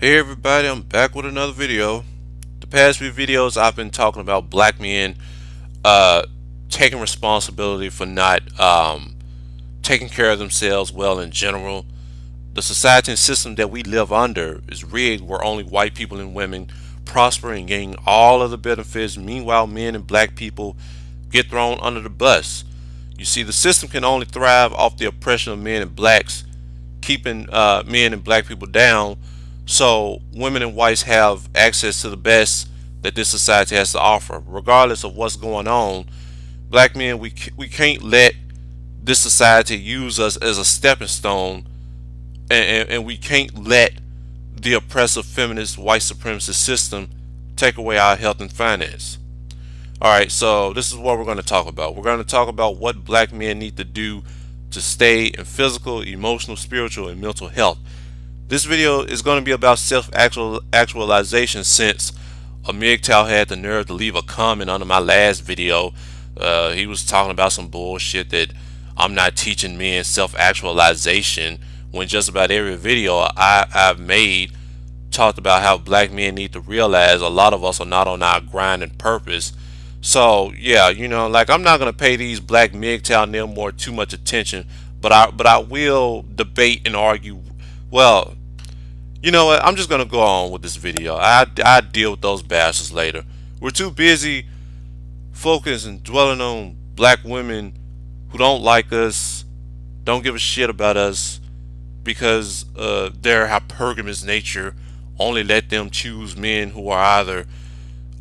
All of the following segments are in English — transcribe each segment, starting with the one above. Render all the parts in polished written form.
Hey everybody, I'm back with another video. The past few videos I've been talking about black men uh, taking responsibility for not taking care of themselves well in general. The society and system that we live under is rigged where only white people and women prosper and gain all of the benefits. Meanwhile, men and black people get thrown under the bus. You see, the system can only thrive off the oppression of men and blacks, keeping men and black people down, so women and whites have access to the best that this society has to offer. Regardless of what's going on, black men, we can't let this society use us as a stepping stone, and we can't let the oppressive feminist white supremacist system take away our health and finance. Alright, so this is what we're going to talk about. We're going to talk about what black men need to do to stay in physical, emotional, spiritual, and mental health. This video is going to be about self-actualization, since mgtow had the nerve to leave a comment under my last video. He was talking about some bullshit that I'm not teaching men self-actualization, when just about every video I've made talked about how black men need to realize a lot of us are not on our grind and purpose. So yeah, like, I'm not gonna pay these black mgtow and them more too much attention, but I will debate and argue. Well, you know what? I'm just gonna go on with this video. I deal with those bastards later. We're too busy focusing and dwelling on black women who don't like us, don't give a shit about us, because their hypergamous nature only let them choose men who are either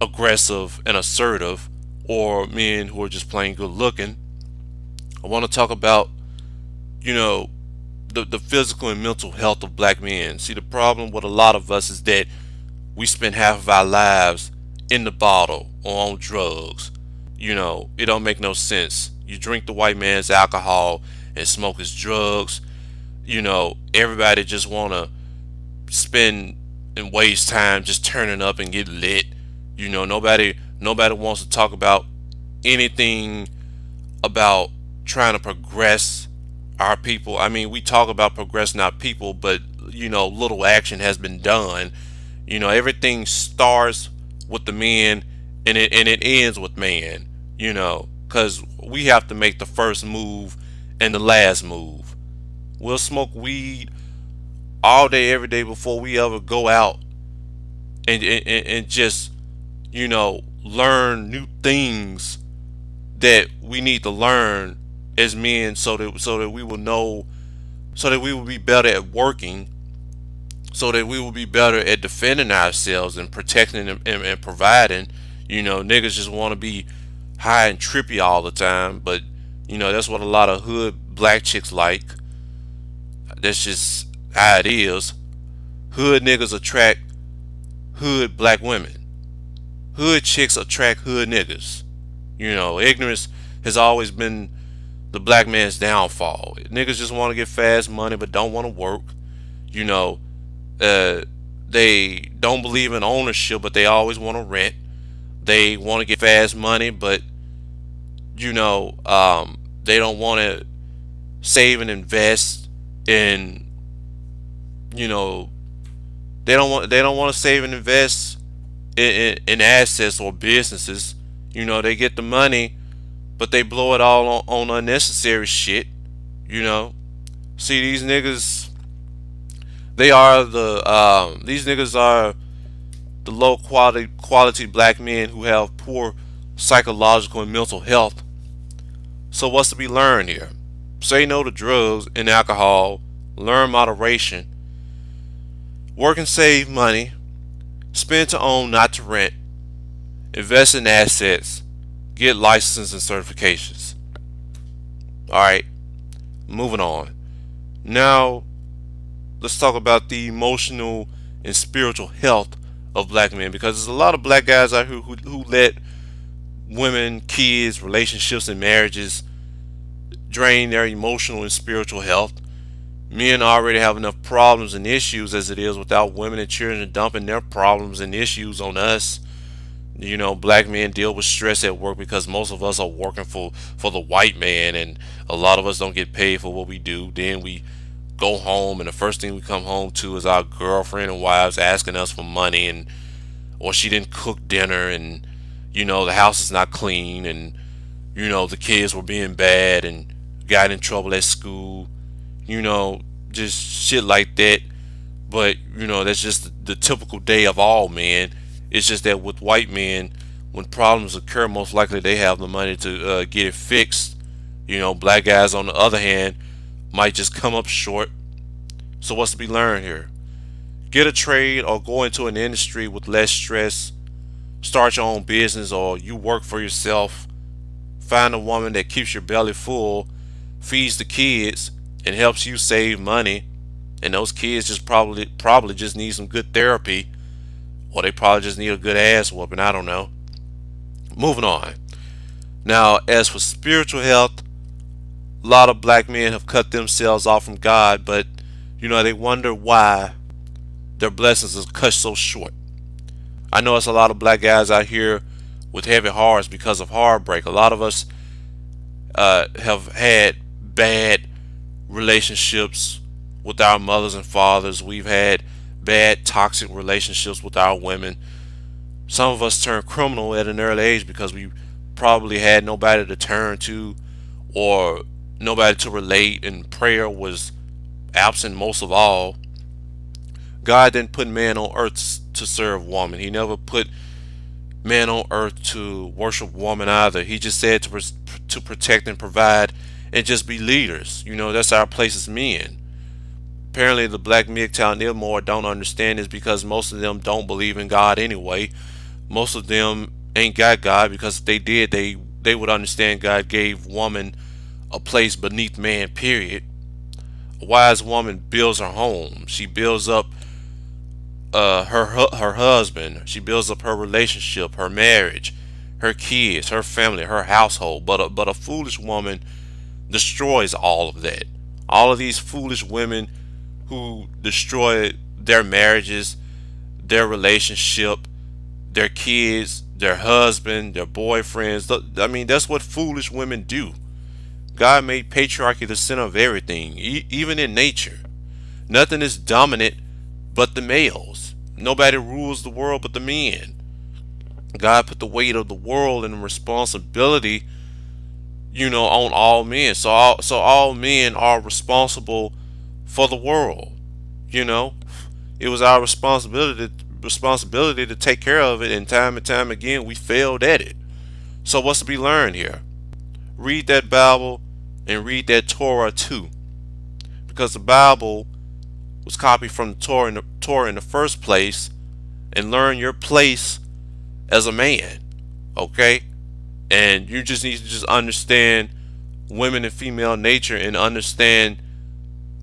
aggressive and assertive, or men who are just plain good looking. I want to talk about, you know, the physical and mental health of black men. See, the problem with a lot of us is that we spend half of our lives in the bottle or on drugs. It don't make no sense. You drink the white man's alcohol and smoke his drugs. Everybody just wanna spend and waste time just turning up and get lit. Nobody wants to talk about anything about trying to progress our people. I mean, we talk about progressing our people, but little action has been done. Everything starts with the man, and it ends with man. Because we have to make the first move and the last move. We'll smoke weed all day, every day before we ever go out and just learn new things that we need to learn as men, so that we will know, so that we will be better at working, so that we will be better at defending ourselves and protecting and providing. Niggas just want to be high and trippy all the time, but that's what a lot of hood black chicks like. That's just how it is. Hood niggas attract hood black women. Hood chicks attract hood niggas. Ignorance has always been the black man's downfall. Niggas just want to get fast money but don't want to work. You know, they don't believe in ownership, but they always want to rent. They want to get fast money, but they don't want to save and invest in. You know, they don't want to save and invest in assets or businesses. They get the money, but they blow it all on unnecessary shit. You know, see, these niggas, these niggas are the low quality black men who have poor psychological and mental health. So what's to be learned here? Say no to drugs and alcohol. Learn moderation. Work and save money. Spend to own, not to rent. Invest in assets. Get licenses and certifications. Alright, moving on. Now, let's talk about the emotional and spiritual health of black men, because there's a lot of black guys out here who let women, kids, relationships, and marriages drain their emotional and spiritual health. Men already have enough problems and issues as it is without women and children dumping their problems and issues on us. Black men deal with stress at work because most of us are working for the white man, and a lot of us don't get paid for what we do. Then we go home and the first thing we come home to is our girlfriend and wives asking us for money, and or she didn't cook dinner, and the house is not clean, and the kids were being bad and got in trouble at school, you know, just shit like that. But that's just the typical day of all men. It's just that with white men, when problems occur, most likely they have the money to get it fixed. Black guys on the other hand might just come up short. So what's to be learned here? Get a trade or go into an industry with less stress. Start your own business or you work for yourself. Find a woman that keeps your belly full, feeds the kids, and helps you save money. And those kids just probably just need some good therapy, or they probably just need a good ass whooping. I don't know. Moving on. Now, as for spiritual health, a lot of black men have cut themselves off from God, but they wonder why their blessings are cut so short. I know it's a lot of black guys out here with heavy hearts because of heartbreak. A lot of us have had bad relationships with our mothers and fathers. We've had bad toxic relationships with our women. Some of us turn criminal at an early age because we probably had nobody to turn to or nobody to relate, and prayer was absent most of all. God didn't put man on earth to serve woman. He never put man on earth to worship woman either. He just said to protect and provide and just be leaders. That's our place as men. Apparently the black mgtow and ibmor don't understand this because most of them don't believe in God anyway. Most of them ain't got God, because if they did, they would understand God gave woman a place beneath man, period. A wise woman builds her home. She builds up her husband. She builds up her relationship, her marriage, her kids, her family, her household. But a foolish woman destroys all of that. All of these foolish women who destroy their marriages, their relationship, their kids, their husband, their boyfriends. I mean, that's what foolish women do. God made patriarchy the center of everything, even in nature. Nothing is dominant but the males. Nobody rules the world but the men. God put the weight of the world and the responsibility, on all men. So all men are responsible for the world. It was our responsibility to take care of it, and time again we failed at it. So what's to be learned here? Read that Bible and read that Torah too, because the Bible was copied from the Torah in the first place. And learn your place as a man, okay? And you just need to just understand women and female nature and understand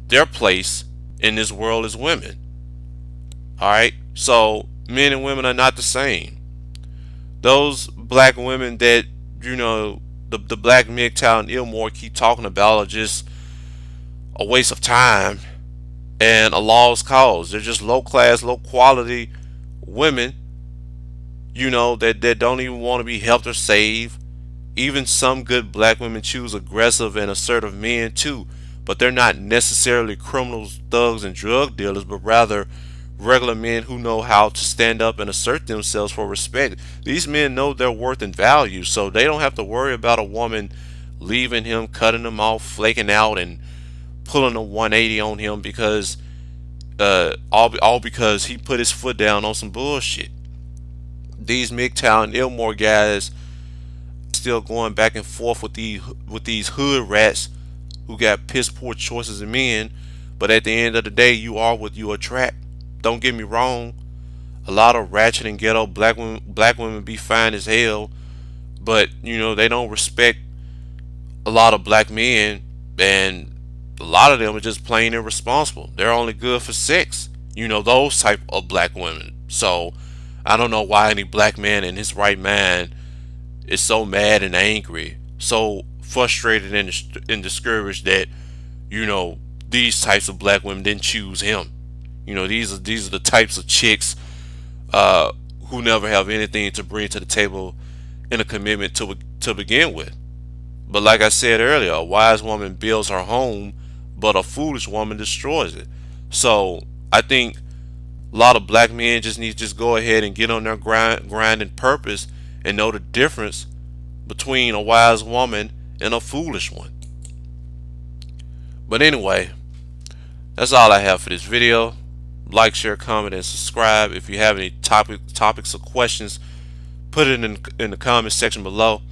their place in this world as women. All right, so men and women are not the same. Those black women that the black mgtow and ibmor keep talking about are just a waste of time and a lost cause. They're just low class, low quality women, that don't even want to be helped or saved. Even some good black women choose aggressive and assertive men too, but they're not necessarily criminals, thugs, and drug dealers, but rather regular men who know how to stand up and assert themselves for respect. These men know their worth and value, so they don't have to worry about a woman leaving him, cutting him off, flaking out, and pulling a 180 on him because all because he put his foot down on some bullshit. These mgtow and ibmor guys still going back and forth with these hood rats who got piss poor choices of men, but at the end of the day, you are what you attract. Don't get me wrong. A lot of ratchet and ghetto black women be fine as hell, but they don't respect a lot of black men, and a lot of them are just plain irresponsible. They're only good for sex. Those type of black women. So I don't know why any black man in his right mind is so mad and angry, so frustrated and discouraged that these types of black women didn't choose him. These are the types of chicks who never have anything to bring to the table in a commitment to begin with. But like I said earlier, a wise woman builds her home but a foolish woman destroys it. So I think a lot of black men just need to just go ahead and get on their grind and purpose and know the difference between a wise woman and a foolish one. But anyway, that's all I have for this video. Like, share, comment, and subscribe. If you have any topics or questions, put it in the comment section below.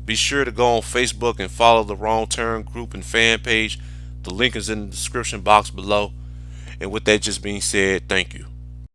Be sure to go on Facebook and follow the Wrong Turn group and fan page. The link is in the description box below. And with that just being said, thank you.